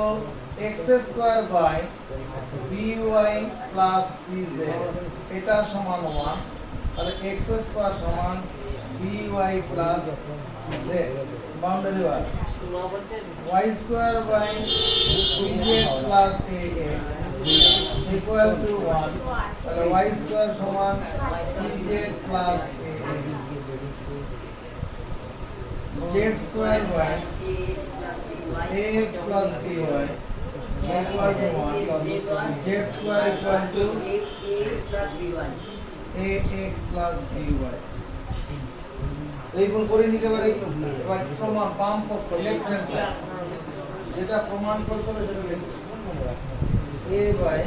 x square by by plus cz এটা সমান 1 তাহলে x স্কয়ার সমান by plus cz boundary war y square by cz plus ax equal to 1 তাহলে y স্কয়ার সমান cz plus z square by ax plus by equal to 1 z square equal to ax plus by এই গুণ করে নিতে পারি এবার প্রমাণ বাম পক্ষ লেফট হ্যান্ড সাইড যেটা প্রমাণ করতে হবে সেটা লিখব a by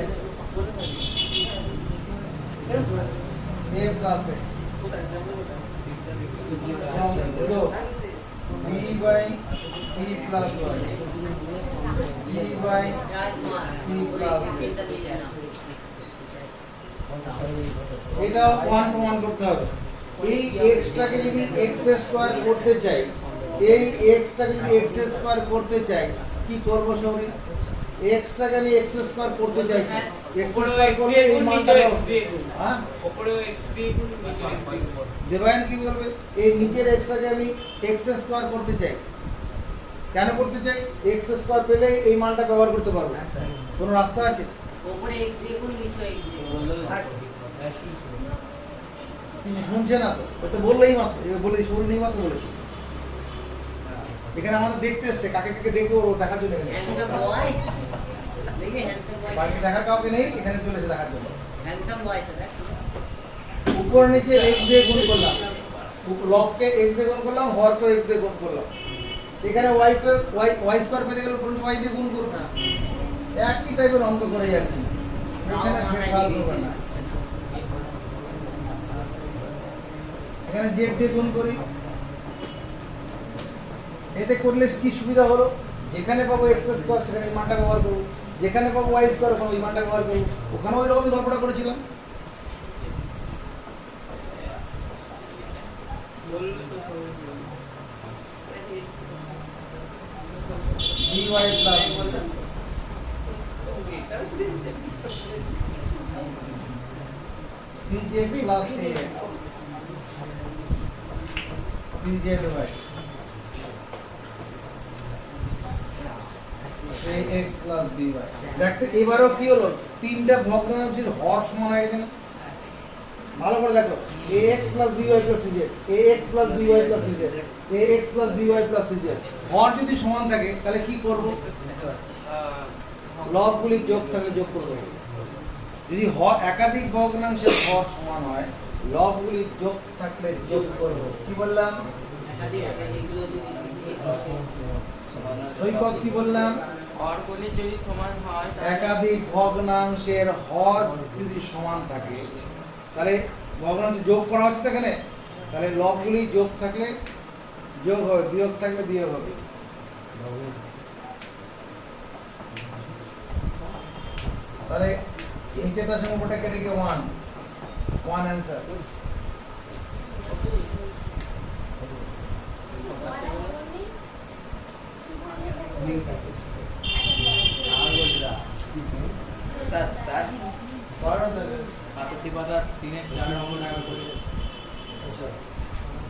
a plus x যোগ b by b plus y c by c plus এটা 1 প্রমাণ করতে হবে এই x টাকে যদি x স্কয়ার করতে চাই এই x টাকে যদি x স্কয়ার করতে চাই কি করব সৌরি x টাকে আমি x স্কয়ার করতে চাইছি x স্কয়ার করলে এই মানটা হ্যাঁ উপরে x গুণ নিচে দেবায়ন কি বলবে এই নিচের x টাকে আমি x স্কয়ার করতে চাই কেন করতে চাই x স্কয়ার পেলে এই মানটা ব্যবহার করতে পারবো কোনো রাস্তা আছে উপরে x দিয়ে গুণ নিচে x দিয়ে কিছু শুনছে না তো ও তো বললেই মাত্র এবার বলেই শুরু মাত্র বলেছি এখানে আমাদের দেখতে এসছে কাকে কাকে দেখবে ওর দেখার জন্য হ্যান্ডসাম বয় দেখি হ্যান্ডসাম বয় বাকি দেখার কাউকে নেই এখানে চলে এসে দেখার জন্য হ্যান্ডসাম বয় তো দেখ উপর নিচে x দিয়ে গুণ করলাম লবকে x দিয়ে গুণ করলাম হরকে x দিয়ে গুণ করলাম এখানে y কে y স্কয়ার পেতে গেলে উপর y দিয়ে গুণ করব একই টাইপের অঙ্ক করে যাচ্ছি এখানে খেয়াল করবেন না এখানে z দিয়ে গুণ করি এতে করলে কি সুবিধা হলো যেখানে পাবো x স্কয়ার সেখানে এই মানটা ব্যবহার করব যেখানে পাবো y স্কয়ার ওখানে ওই মানটা ব্যবহার করব ওখানে ওই রকমই গল্পটা করেছিলাম dy plus cz plus ax plus by দেখতে এবারও কি হলো তিনটা ভগ্নাংশের হর সমান হয়ে গেছে না ভালো করে দেখো ax plus by plus cz ax plus by plus cz ax plus by plus cz হর যদি সমান থাকে তাহলে কি করব লবগুলি যোগ থাকলে যোগ করব যদি হর একাধিক ভগ্নাংশের হর সমান হয় লবগুলি যোগ থাকলে যোগ করব কি বললাম সৈকত কি বললাম হরগুলি যদি সমান হয় একাধিক ভগ্নাংশের হর যদি সমান থাকে তাহলে ভগ্নাংশ যোগ করা হচ্ছে এখানে তাহলে লবগুলি যোগ থাকলে যোগ হবে বিয়োগ থাকলে বিয়োগ হবে তাহলে নিচেটার সঙ্গে উপরটা কেটে গিয়ে 1 অ্যান্সার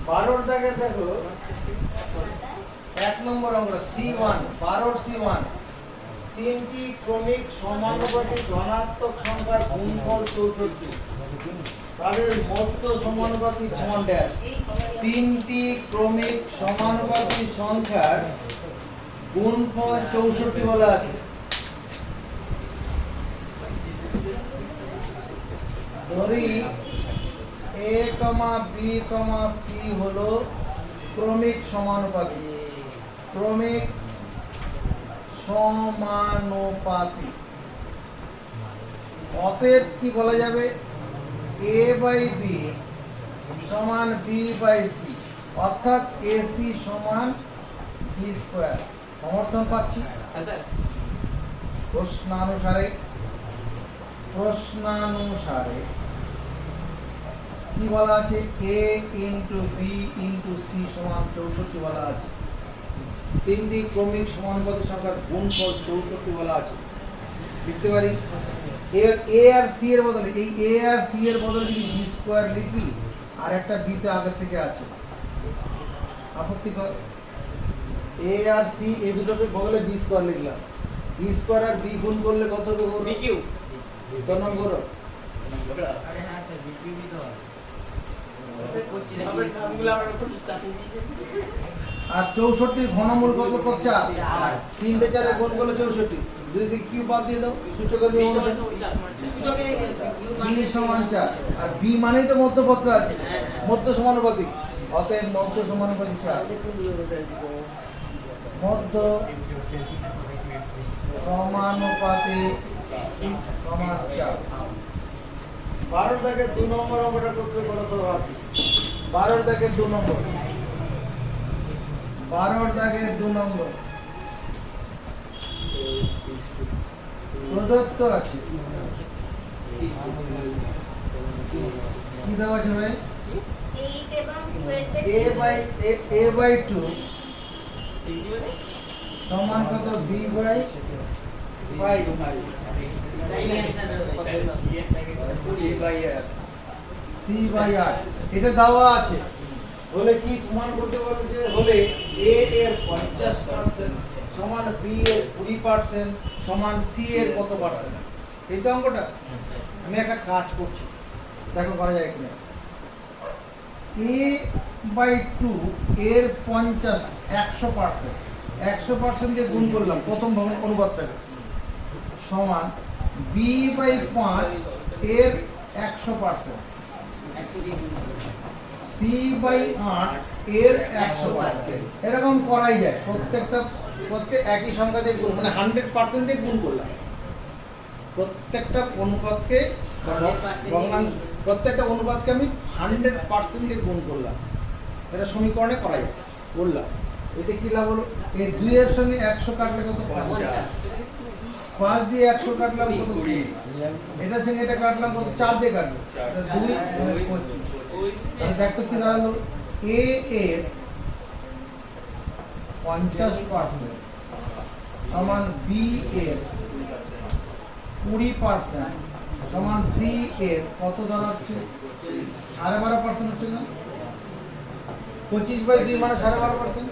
বারোর দাগের দেখো 1 নম্বর অঙ্ক C1 12 C1 তিনটি ক্রমিক সমানুপাতিক ধনাত্মক সংখ্যার গুণফল 64, তাদের মধ্য সমানুপাতিক সমান ড্যাশ। তিনটি ক্রমিক সমানুপাতিক সংখ্যার গুণফল 64 বলা আছে। ধরি a, b, c হলো ক্রমিক সমানুপাতিক। ক্রমিক সমানুপাতিক অতএব কি বলা যাবে, a বাই b সমান b বাই c, অর্থাৎ ac সমান b স্কয়ার। সমর্থন পাচ্ছি হ্যাঁ স্যার। প্রশ্নানুসারে কি বলা আছে, a into B into C সমান 64 বলা আছে। তিনটি ক্রমিক সমানুপাতিক সংখ্যার গুণফল 64 বলা আছে। লিখতে পারি এর a আর c এর বদলে, এই a আর c এর বদলে যদি b স্কয়ার লিখি, আর একটা b তো আগে থেকে আছে, আপত্তিকর। a আর c এই দুটোকে বদলে b স্কয়ার লিখলাম। b স্কয়ার আর b গুণ করলে কত হবে গৌরব? BQ কত নম্বর গৌরব? আরে হ্যাঁ স্যার বিপিবি তো হয়। আমার নামগুলো আমার উপর চাপিয়ে দিয়েছে। আর 64 ঘনমূল কত কত 4, চার। 3 তে 4 গুণ করলে 64, দুই থেকে কিউ বাদ দিয়ে দাও, সূচকের B বিয়োগ সমান হবে। 4। সূচকে b সমান 4, আর b মানেই তো মধ্যপত্র আছে, মধ্য সমানুপাতিক, অতএব মধ্য সমানুপাতিক 4। মধ্য সমানুপাতিক সমান 4। 12 থেকে 2 নম্বর অঙ্কটা করতে বলো তো ভাবছি। 12 থেকে 2 নম্বর, 12 থেকে 2 নম্বর প্রদত্ত আছে। কি দেওয়া আছে ভাই? 8 এবং 12 a বাই 2 সমান কত, b by 5, c by r। এটা দেওয়া আছে। হলে কি প্রমাণ করতে বলে, যে হলে a এর 50% সমান b এর 20% সমান c এর কত পার্সেন্ট। এই তো অঙ্কটা। আমি একটা কাজ করছি, দেখো করা যায় কিনা। a বাই 2 এর 100% দিয়ে গুণ করলাম প্রথম অনুপাতটাকে, সমান b বাই 5 এর 100%, c বাই 8 এর 100%। এরকম করাই যায়, প্রত্যেক একই সংখ্যা দিয়ে গুণ, মানে 100% দিয়ে গুণ করলাম। প্রত্যেকটা অনুপাতকে প্রত্যেকটা অনুপাতকে আমি 100% দিয়ে গুণ করলাম। এটা সমীকরণে করা যায়, বললাম। এতে কি লাভ হলো, এই 2 এর সঙ্গে 100 কাটলে কত, 50। 5 দিয়ে 100 কাটলাম কত, 20। এটার সঙ্গে এটা কাটলাম কত, 4 দিয়ে কাটলো, 2 25। তাহলে দেখো কি দাঁড়ালো, a এর 50% সমান b এর 20% সমান c এর কত দাঁড়াচ্ছে, 12.5% হচ্ছে না? 25/2 মানে 12.5%।